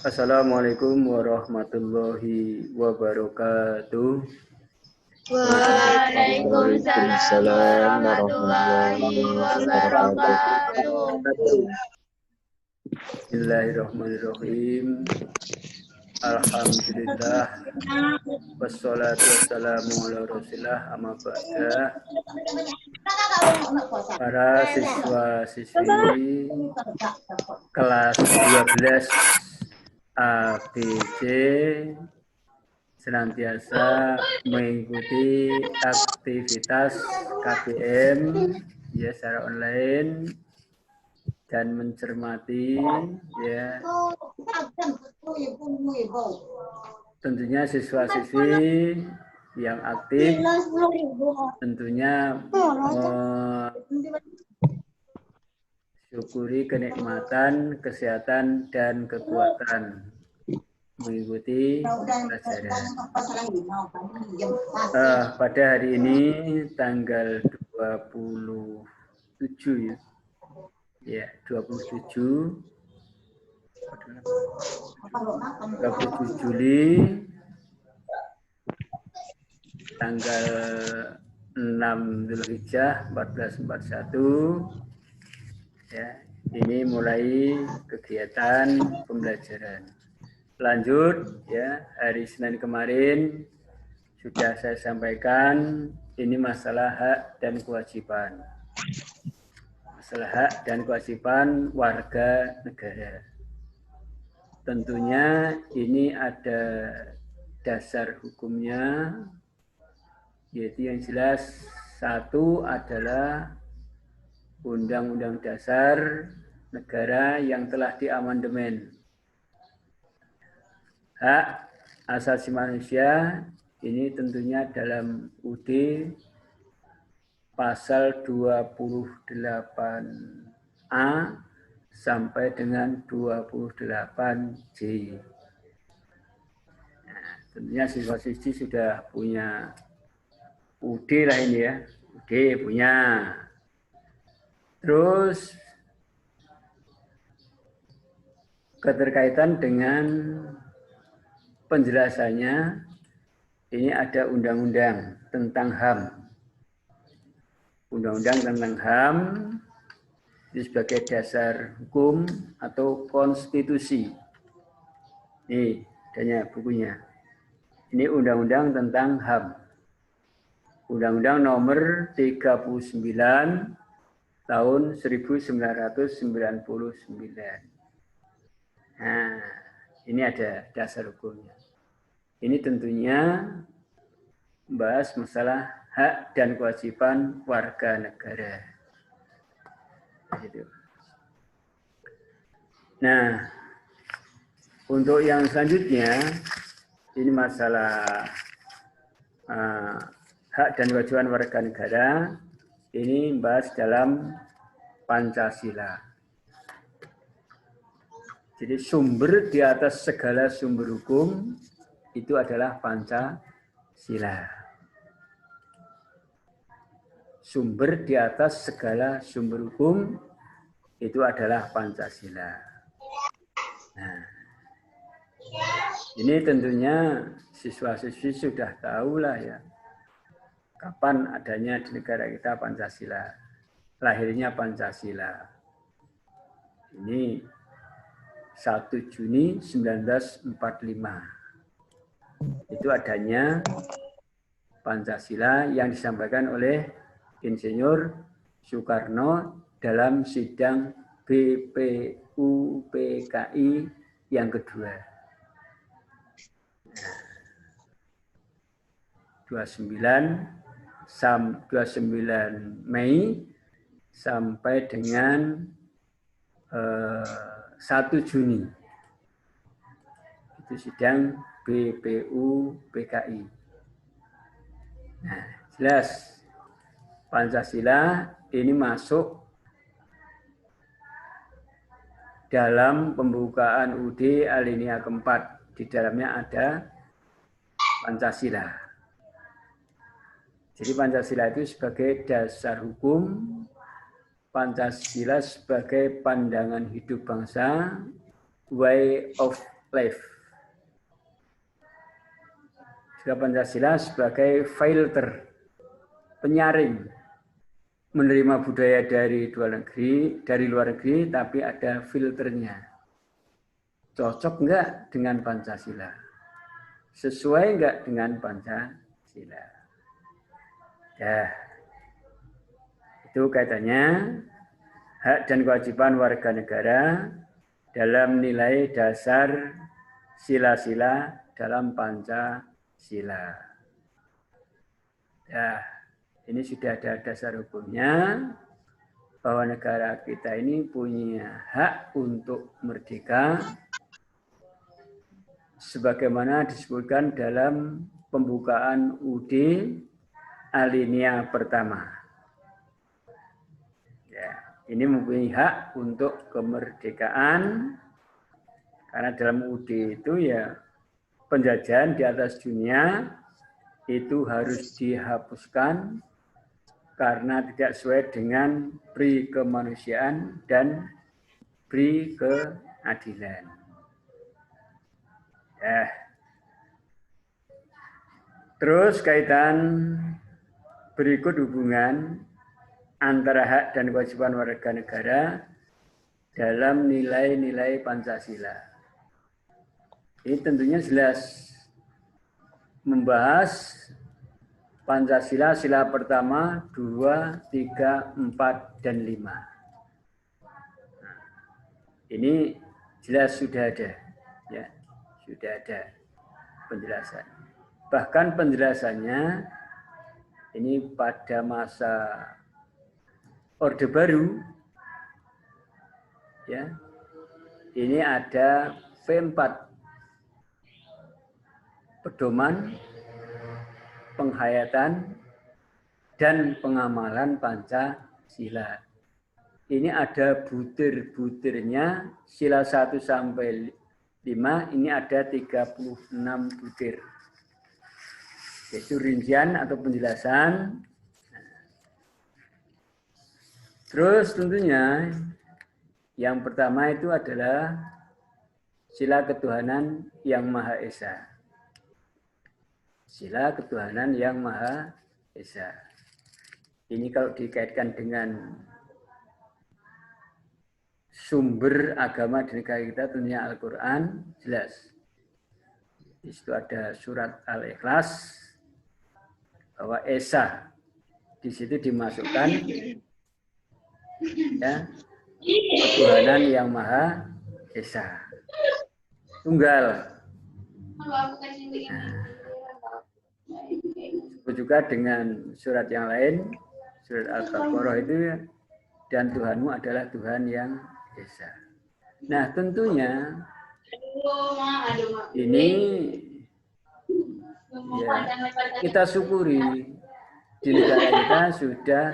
Assalamualaikum warahmatullahi wabarakatuh. Waalaikumsalam warahmatullahi wabarakatuh. Bismillahirrahmanirrahim. Alhamdulillah. Wassalatu wassalamu ala rasulillah amma ba'da. Para siswa-siswi kelas 12 ABC senantiasa mengikuti aktivitas KBM ya secara online dan mencermati ya tentunya siswa-siswi yang aktif tentunya syukuri kenikmatan, kesehatan, dan kekuatan mengikuti pelajaran. Pada hari ini tanggal 27 ya, 27 Juli tanggal 6 Dzulhijjah 1441 ya, ini mulai kegiatan pembelajaran. Lanjut ya, hari Senin kemarin sudah saya sampaikan ini masalah hak dan kewajiban. Masalah hak dan kewajiban warga negara. Tentunya ini ada dasar hukumnya, yaitu yang jelas satu adalah Undang-Undang Dasar Negara yang telah diamandemen. Hak asasi manusia ini tentunya dalam UUD pasal 28A sampai dengan 28J. Nah, tentunya siswa-siswi sudah punya UUD lah ini ya. UUD punya. Terus keterkaitan dengan penjelasannya ini ada undang-undang tentang HAM. Undang-undang tentang HAM itu sebagai dasar hukum atau konstitusi. Ini adanya bukunya. Ini undang-undang tentang HAM. Undang-undang nomor 39 tahun 1999. Nah, ini ada dasar hukumnya. Ini tentunya membahas masalah hak dan kewajiban warga negara. Nah, untuk yang selanjutnya, ini masalah hak dan kewajiban warga negara. Ini membahas dalam Pancasila. Jadi sumber di atas segala sumber hukum itu adalah Pancasila. Sumber di atas segala sumber hukum itu adalah Pancasila. Nah, ini tentunya siswa-siswi sudah tahu lah ya, kapan adanya di negara kita Pancasila, lahirnya Pancasila. Ini 1 Juni 1945. Itu adanya Pancasila yang disampaikan oleh Insinyur Soekarno dalam sidang BPUPKI yang kedua. 29 Mei sampai dengan 1 Juni. Itu sidang BPUPKI. Nah, jelas Pancasila ini masuk dalam pembukaan UUD alinea keempat. Di dalamnya ada Pancasila. Jadi Pancasila itu sebagai dasar hukum Pancasila sebagai pandangan hidup bangsa, way of life. Juga Pancasila sebagai filter, penyaring, menerima budaya dari luar negeri, tapi ada filternya. Cocok enggak dengan Pancasila? Sesuai enggak dengan Pancasila? Ya, itu kaitannya hak dan kewajiban warga negara dalam nilai dasar sila-sila dalam Pancasila. Ya, ini sudah ada dasar hukumnya bahwa negara kita ini punya hak untuk merdeka sebagaimana disebutkan dalam pembukaan UUD alinea pertama. Ini mempunyai hak untuk kemerdekaan karena dalam UUD itu ya penjajahan di atas dunia itu harus dihapuskan karena tidak sesuai dengan pri kemanusiaan dan pri keadilan. Terus kaitan berikut hubungan antara hak dan kewajiban warga negara dalam nilai-nilai Pancasila. Ini tentunya jelas membahas Pancasila sila pertama, 2, 3, 4, dan 5. Nah, ini jelas sudah ada, ya, sudah ada penjelasan. Bahkan penjelasannya ini pada masa Orde Baru, ya, ini ada V4, pedoman, penghayatan, dan pengamalan Pancasila. Ini ada butir-butirnya, sila 1 sampai 5, ini ada 36 butir. Yaitu rincian atau penjelasan. Terus tentunya yang pertama itu adalah sila ketuhanan yang Maha Esa. Sila ketuhanan yang Maha Esa. Ini kalau dikaitkan dengan sumber agama di negara kita tentunya Al-Quran, jelas. Di situ ada surat Al-Ikhlas bahwa Esa di situ dimasukkan, ya, ketuhanan yang Maha Esa, tunggal. Juga dengan surat yang lain, surat Al-Baqarah itu, dan Tuhanmu adalah Tuhan yang Esa. Nah, tentunya ini ya, kita syukuri di negara kita sudah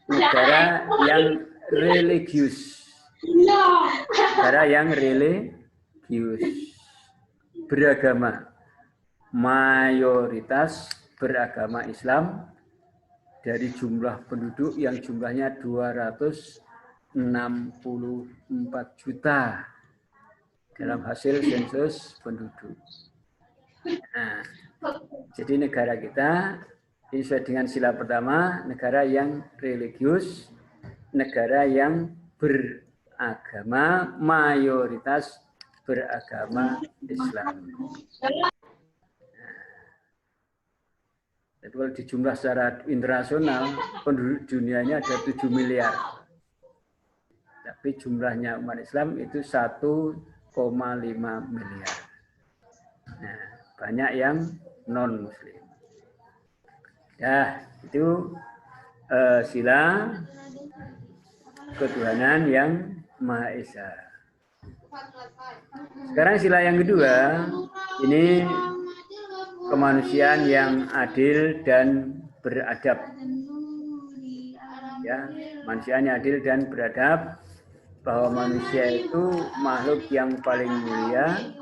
negara yang religius. Negara yang religius, beragama, mayoritas beragama Islam dari jumlah penduduk yang jumlahnya 264 juta dalam hasil sensus penduduk. Nah, jadi negara kita ini sesuai dengan sila pertama, negara yang religius, negara yang beragama, mayoritas beragama Islam. Jadi kalau dijumlah secara internasional, penduduk dunianya ada 7 miliar. Tapi jumlahnya umat Islam itu 1,5 miliar. Nah, banyak yang non-muslim. Ya, itu sila ketuhanan yang Maha Esa. Sekarang sila yang kedua, ini kemanusiaan yang adil dan beradab. Ya, manusia yang adil dan beradab, bahwa manusia itu makhluk yang paling mulia,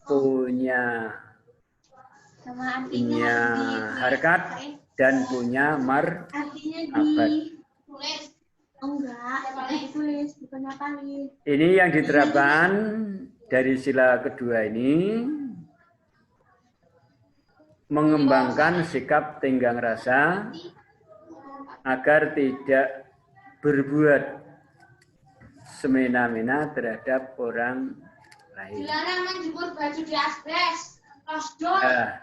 punya harkat dan punya martabat. Enggak, ditulis, bukan ngapalin. Ini yang diterapkan dari sila kedua ini, mengembangkan sikap tenggang rasa agar tidak berbuat semena-mena terhadap orang lain. Dilarang menjemur baju di asbes. Nah,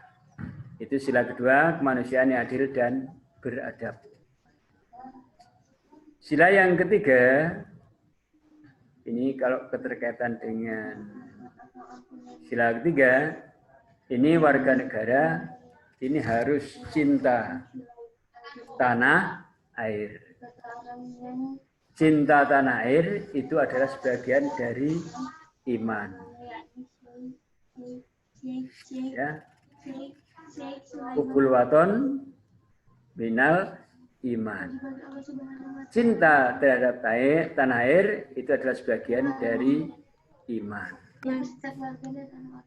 itu sila kedua, kemanusiaan yang adil dan beradab. Sila yang ketiga, ini kalau keterkaitan dengan sila ketiga, ini warga negara, ini harus cinta tanah air. Cinta tanah air itu adalah sebagian dari iman. Ya. Hubul waton minal iman. Cinta terhadap tanah air itu adalah sebagian dari iman.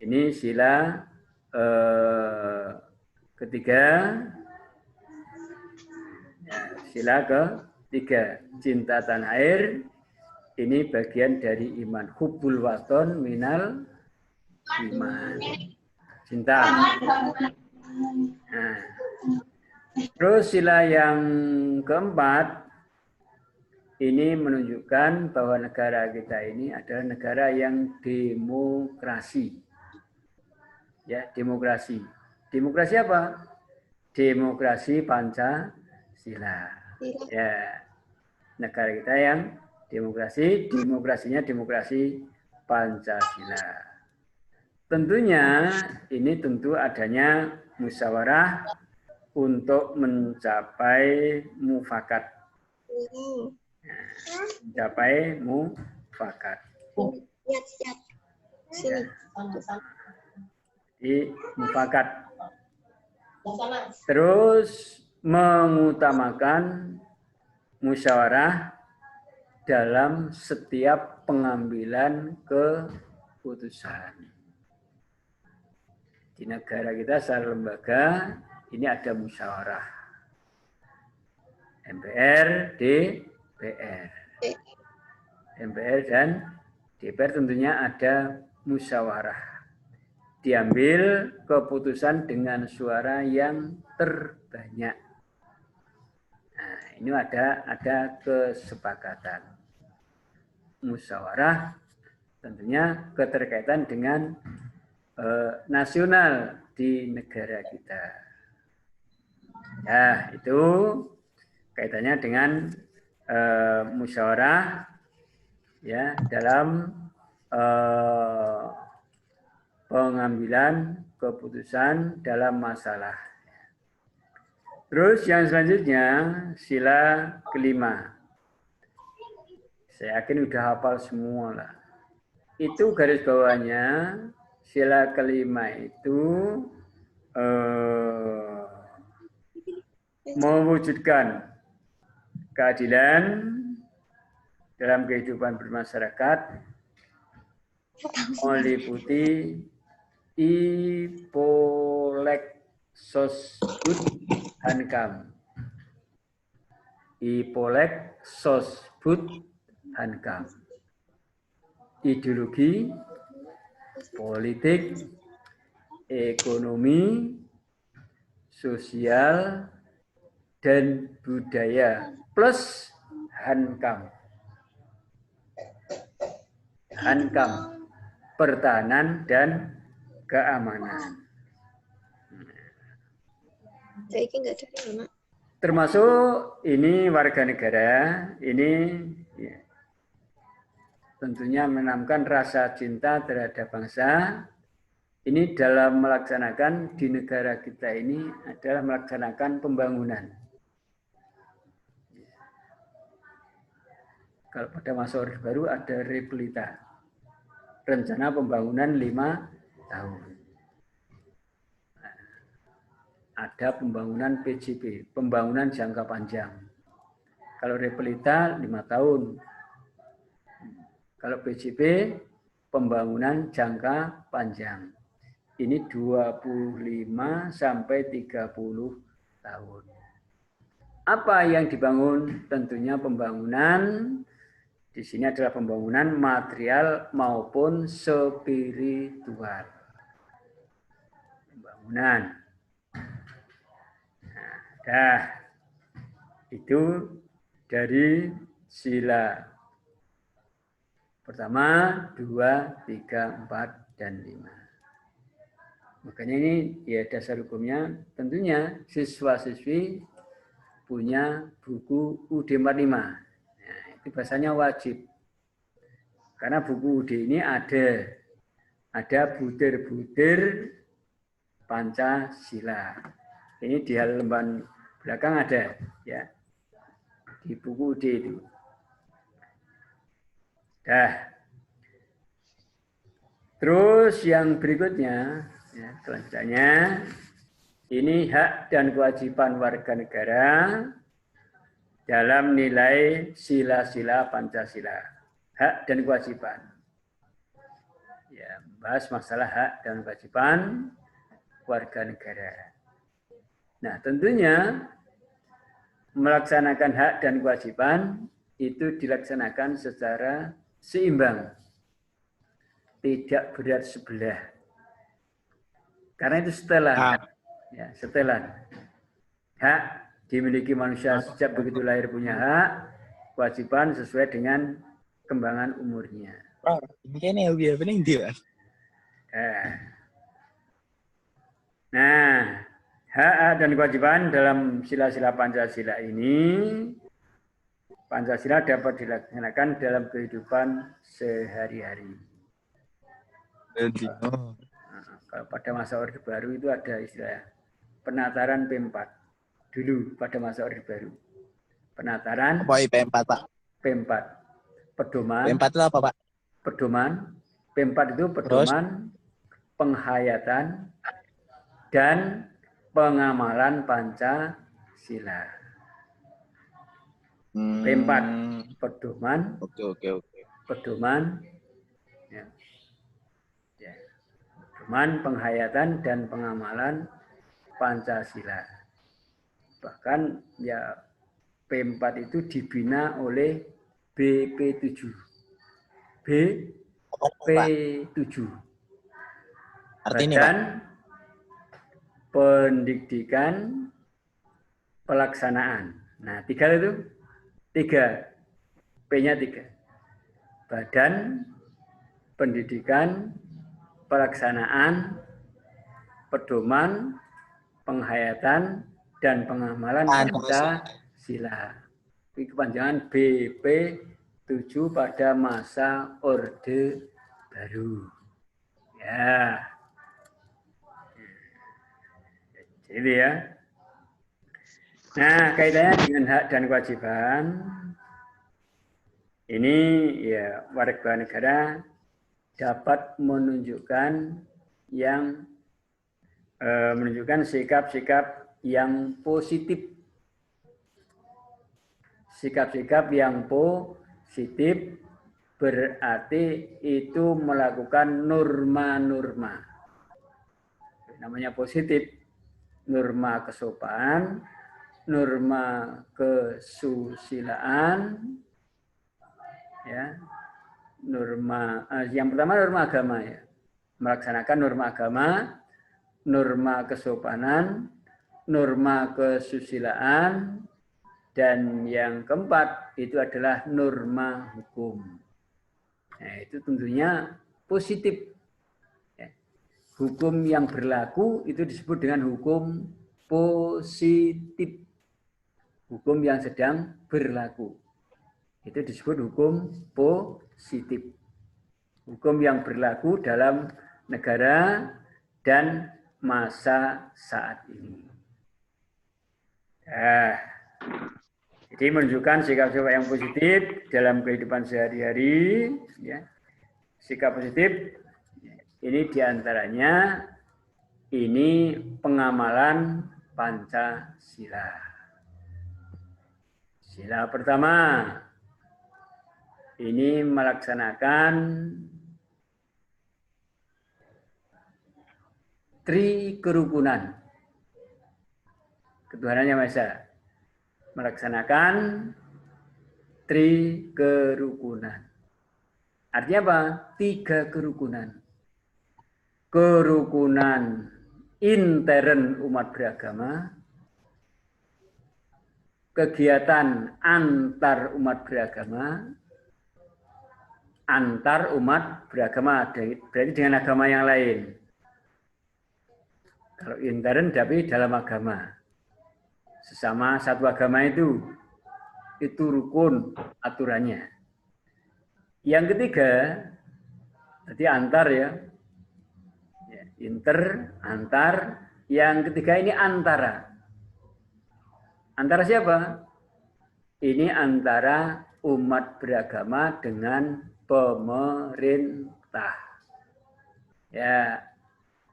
Ini sila ketiga. Ya, sila ketiga, cinta tanah air ini bagian dari iman. Hubul waton minal iman. Cinta. Nah, terus sila yang keempat ini menunjukkan bahwa negara kita ini adalah negara yang demokrasi. Ya, demokrasi. Demokrasi apa? Demokrasi Pancasila. Ya, negara kita yang demokrasi, demokrasinya demokrasi Pancasila. Tentunya ini tentu adanya musyawarah untuk mencapai mufakat. Mencapai mufakat. Ya. Di mufakat. Terus mengutamakan musyawarah dalam setiap pengambilan keputusan. Di negara kita secara lembaga ini ada musyawarah. MPR, DPR. MPR dan DPR tentunya ada musyawarah. Diambil keputusan dengan suara yang terbanyak. Nah, ini ada kesepakatan. Musyawarah tentunya keterkaitan dengan nasional di negara kita. Ya, itu kaitannya dengan musyawarah ya dalam pengambilan keputusan dalam masalah. Terus yang selanjutnya sila kelima. Saya yakin udah hafal semua lah. Itu garis bawahnya sila kelima itu mewujudkan keadilan dalam kehidupan bermasyarakat meliputi Ipolek Sosbud Hankam. Ipolek Sosbud Hankam. Ideologi, politik, ekonomi, sosial, dan budaya plus Hankam. Hankam, pertahanan dan keamanan. Termasuk ini warga negara, ini ya, tentunya menanamkan rasa cinta terhadap bangsa. Ini dalam melaksanakan di negara kita ini adalah melaksanakan pembangunan. Kalau pada masa Orde Baru ada Repelita, rencana pembangunan 5 tahun. Ada pembangunan PJP, pembangunan jangka panjang. Kalau Repelita 5 tahun. Kalau PJP, pembangunan jangka panjang. Ini 25 sampai 30 tahun. Apa yang dibangun? Tentunya pembangunan di sini adalah pembangunan material maupun spiritual. Pembangunan. Nah, itu dari sila pertama, 2, 3, 4, dan 5. Makanya ini ya dasar hukumnya tentunya siswa-siswi punya buku UD 45. Nah, itu bahasanya wajib. Karena buku UD ini ada butir-butir Pancasila. Ini di halaman belakang ada ya. Di buku UD itu. Dah. Terus yang berikutnya ya, selanjutnya ini hak dan kewajiban warga negara dalam nilai sila-sila Pancasila. Hak dan kewajiban. Ya, bahas masalah hak dan kewajiban warga negara. Nah, tentunya melaksanakan hak dan kewajiban itu dilaksanakan secara seimbang. Tidak berat sebelah. Karena itu setelan. Ya, setelan. Hak dimiliki manusia sejak begitu lahir punya hak, kewajiban sesuai dengan kembangan umurnya. Ini lebih apa nih dia? Nah, hak dan kewajiban dalam sila-sila Pancasila ini, Pancasila dapat dilaksanakan dalam kehidupan sehari-hari. Kalau pada masa Orde Baru itu ada istilah penataran P4. Dulu pada masa Orde Baru. Penataran Apa P4, Pak? P4. Pedoman. P4 itu apa, Pak? Pedoman. P4 itu pedoman, penghayatan, dan pengamalan Pancasila. P4. Pedoman. Oke. Pedoman. Ya. Pedoman, penghayatan, dan pengamalan Pancasila. Bahkan ya P4 itu dibina oleh BP7. BP7. Artinya, Pak? Pendidikan pelaksanaan. Nah, 3 itu. 3. P-nya 3. Badan Pendidikan Pelaksanaan Pedoman Penghayatan dan Pengamalan Pancasila. Ini kepanjangan BP7 pada masa Orde Baru. Ya. Jadi ya. Nah, kaitannya dengan hak dan kewajiban. Ini ya warga negara dapat menunjukkan sikap-sikap yang positif. Sikap-sikap yang positif berarti itu melakukan norma-norma. Namanya positif. Norma kesopanan, norma kesusilaan, ya, norma yang pertama norma agama ya, melaksanakan norma agama, norma kesopanan, norma kesusilaan, dan yang keempat itu adalah norma hukum. Nah, itu tentunya positif. Hukum yang berlaku itu disebut dengan hukum positif. Hukum yang sedang berlaku. Itu disebut hukum positif. Hukum yang berlaku dalam negara dan masa saat ini. Jadi menunjukkan sikap-sikap yang positif dalam kehidupan sehari-hari. Ya. Sikap positif ini diantaranya ini pengamalan Pancasila. Sila pertama, ini melaksanakan tri kerukunan. Ketuhanan Yang Maha Esa. melaksanakan kerukunan. Artinya apa? 3 kerukunan. Kerukunan intern umat beragama, kegiatan antar umat beragama, berarti dengan agama yang lain. Kalau intern tapi dalam agama. Sesama satu agama itu rukun aturannya. Yang ketiga, tadi antar ya. Inter, antar. Yang ketiga ini antara. Antara siapa? Ini antara umat beragama dengan pemerintah. Ya,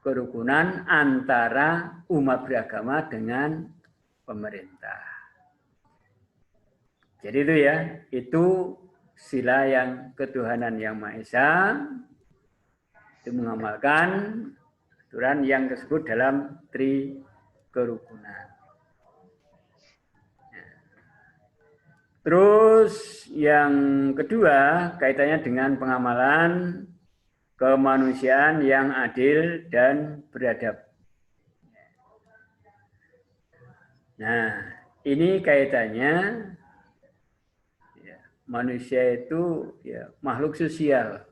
kerukunan antara umat beragama dengan pemerintah. Jadi itu ya, itu sila yang ketuhanan yang Maha Esa, itu mengamalkan aturan yang disebut dalam kerukunan. Terus yang kedua kaitannya dengan pengamalan kemanusiaan yang adil dan beradab. Nah, ini kaitannya ya, manusia itu ya, makhluk sosial.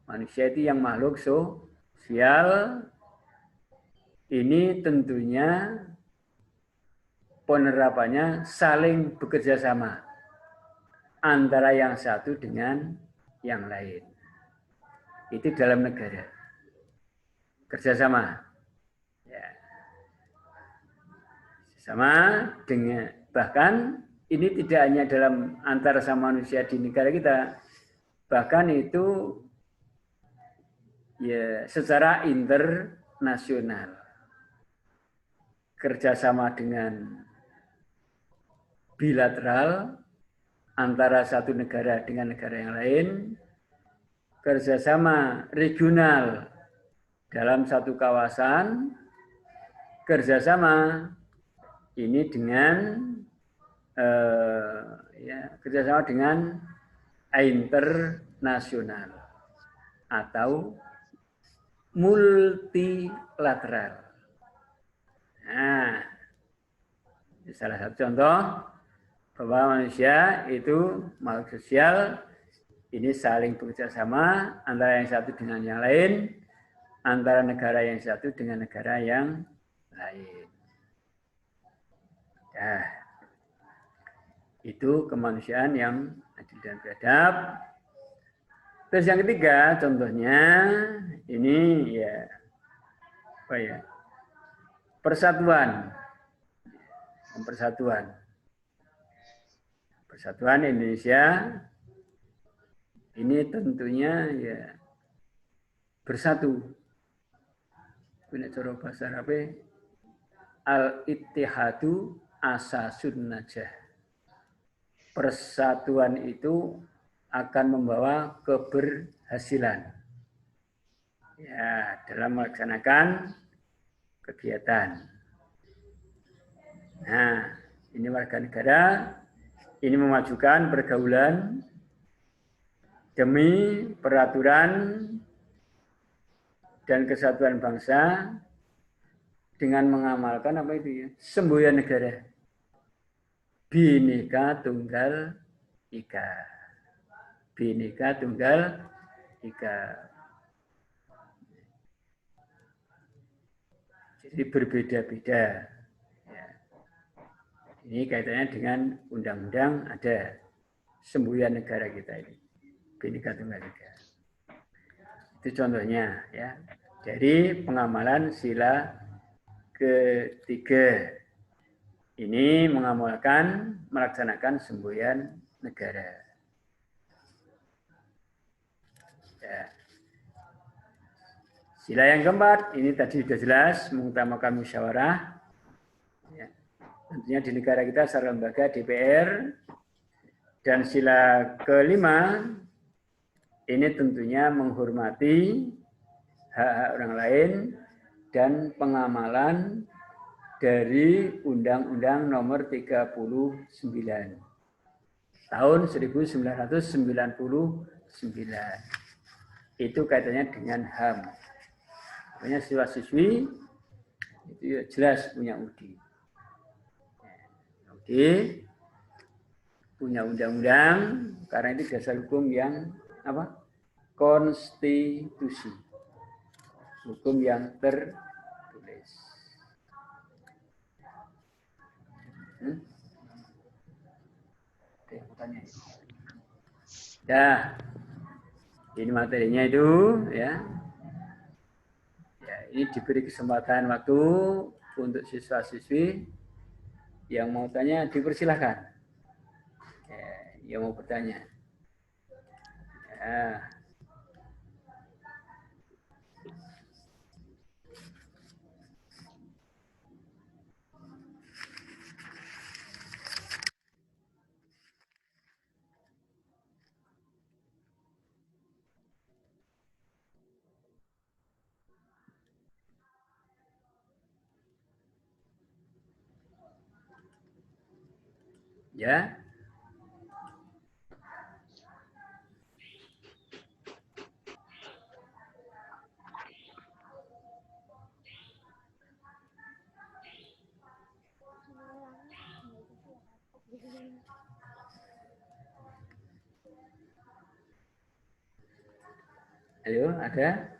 Manusia itu yang makhluk sosial. Ini tentunya penerapannya saling bekerja sama antara yang satu dengan yang lain. Itu dalam negara. Kerjasama. Ya. Sama dengan, bahkan ini tidak hanya dalam antara sama manusia di negara kita, bahkan itu ya secara internasional. Kerjasama dengan bilateral antara satu negara dengan negara yang lain, kerjasama regional dalam satu kawasan, kerjasama ini dengan kerjasama dengan internasional atau multilateral. Nah, salah satu contoh bahwa manusia itu makhluk sosial, ini saling bekerja sama antara yang satu dengan yang lain, antara negara yang satu dengan negara yang lain. Nah, itu kemanusiaan yang adil dan beradab. Terus yang ketiga, contohnya ini ya apa ya? Persatuan. Persatuan Indonesia ini tentunya ya bersatu. Punya cara bahasa Arab, al-ittihadu asasun najah. Persatuan itu akan membawa keberhasilan. Ya, dalam melaksanakan kegiatan. Nah, ini warga negara, ini memajukan pergaulan demi peraturan dan kesatuan bangsa dengan mengamalkan apa itu ya? Semboyan negara. Bhinneka Tunggal Ika. Bhinneka Tunggal Ika. Jadi berbeda-beda. Ya. Ini kaitannya dengan undang-undang ada semboyan negara kita ini. Bhinneka Tunggal Ika. Itu contohnya ya. Dari pengamalan sila ketiga. Ini mengamalkan, melaksanakan semboyan negara. Ya. Sila yang keempat, ini tadi sudah jelas, mengutamakan musyawarah. Ya. Tentunya di negara kita secara lembaga DPR. Dan sila kelima, ini tentunya menghormati hak-hak orang lain dan pengamalan dari Undang-Undang Nomor 39 tahun 1999. Itu kaitannya dengan HAM. Makanya siswa-siswi itu ya jelas punya UDI. UDI punya undang-undang karena itu dasar hukum yang apa? Konstitusi. Hukum yang tertulis. Ya, ini materinya itu ya. Ya, ini diberi kesempatan waktu untuk siswa-siswi yang mau tanya dipersilahkan. Ya, yang mau bertanya. Ya. Ya. Ayo, ada?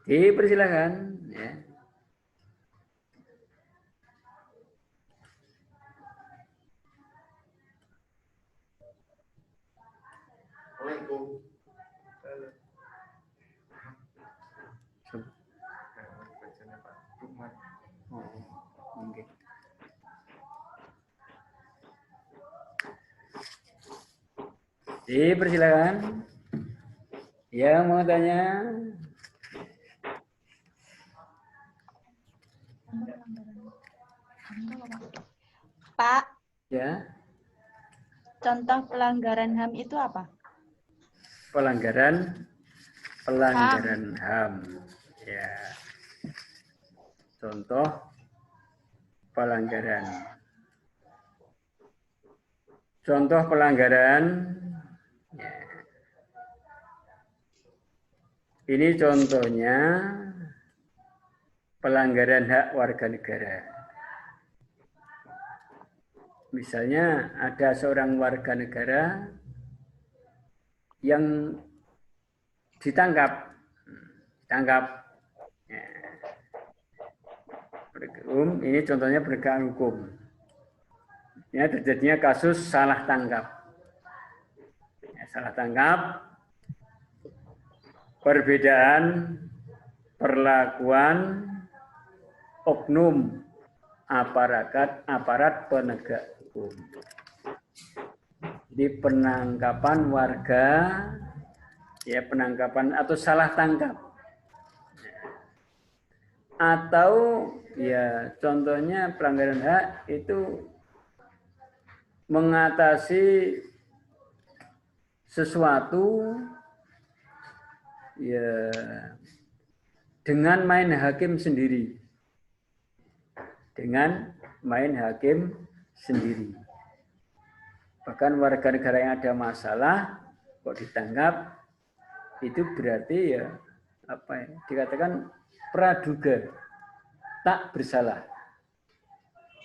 Dipersilakan ya. Mungkin. Dipersilakan. Yang mau tanya? Pak, Ya. contoh pelanggaran HAM itu apa? Pelanggaran HAM. Ya. Contoh pelanggaran. Contoh pelanggaran. Ya. Ini contohnya pelanggaran hak warga negara. Misalnya ada seorang warga negara yang ditangkap. Ya. Ini contohnya penegakan hukum. Ya, terjadinya kasus salah tangkap. Ya, salah tangkap, perbedaan perlakuan oknum aparat penegak hukum. Jadi penangkapan warga, ya penangkapan atau salah tangkap. Atau ya contohnya pelanggaran hak itu mengatasi sesuatu ya dengan main hakim sendiri. Dengan main hakim sendiri. Bahkan warga negara yang ada masalah kok ditangkap itu berarti ya apa ya? Dikatakan praduga tak bersalah.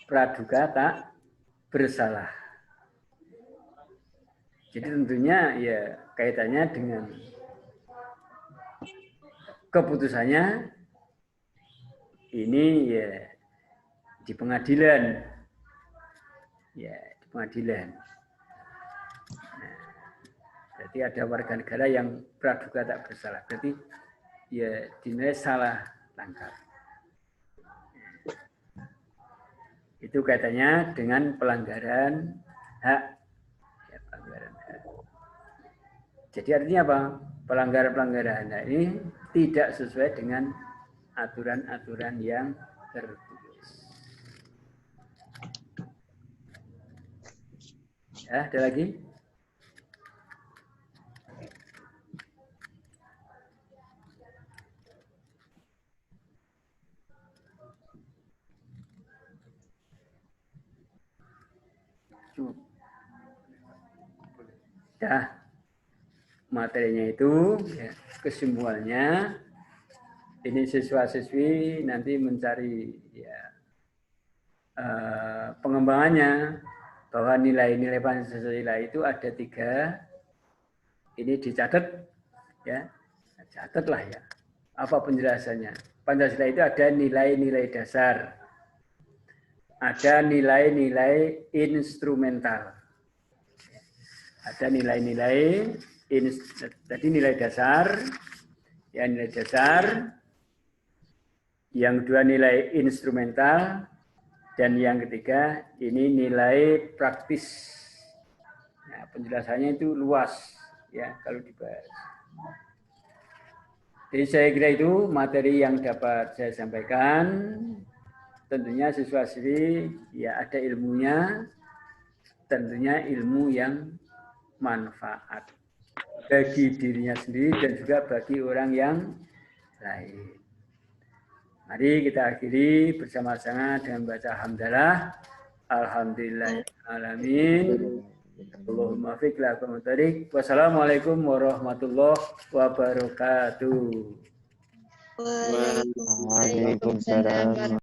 Praduga tak bersalah. Jadi tentunya ya kaitannya dengan keputusannya ini ya di pengadilan. Ya, di pengadilan. Nah, berarti ada warga negara yang praduga tak bersalah. Berarti ya dinilai salah tangkap. Itu kaitannya dengan pelanggaran hak. Ya, pelanggaran hak. Jadi artinya apa? Pelanggaran-pelanggaran hak ini tidak sesuai dengan aturan-aturan yang tertulis. Ya, ada lagi? Dah materinya itu ya, kesimpulannya ini siswa-siswi nanti mencari ya, pengembangannya bahwa nilai-nilai Pancasila itu ada 3. Ini dicatat ya, catatlah ya. Apa penjelasannya? Pancasila itu ada nilai-nilai dasar, ada nilai-nilai instrumental. Ada nilai-nilai, tadi nilai dasar, ya nilai dasar, yang kedua nilai instrumental, dan yang ketiga ini nilai praktis. Nah, penjelasannya itu luas, ya kalau dibahas. Jadi saya kira itu materi yang dapat saya sampaikan. Tentunya siswa-siswi ya ada ilmunya, tentunya ilmu yang manfaat bagi dirinya sendiri dan juga bagi orang yang lain. Mari kita akhiri bersama-sama dengan baca hamdalah. Alhamdulillahirrahmanirrahim. Allahumma fiqh lakum tarik. Wassalamualaikum warahmatullahi wabarakatuh. Waalaikumsalam.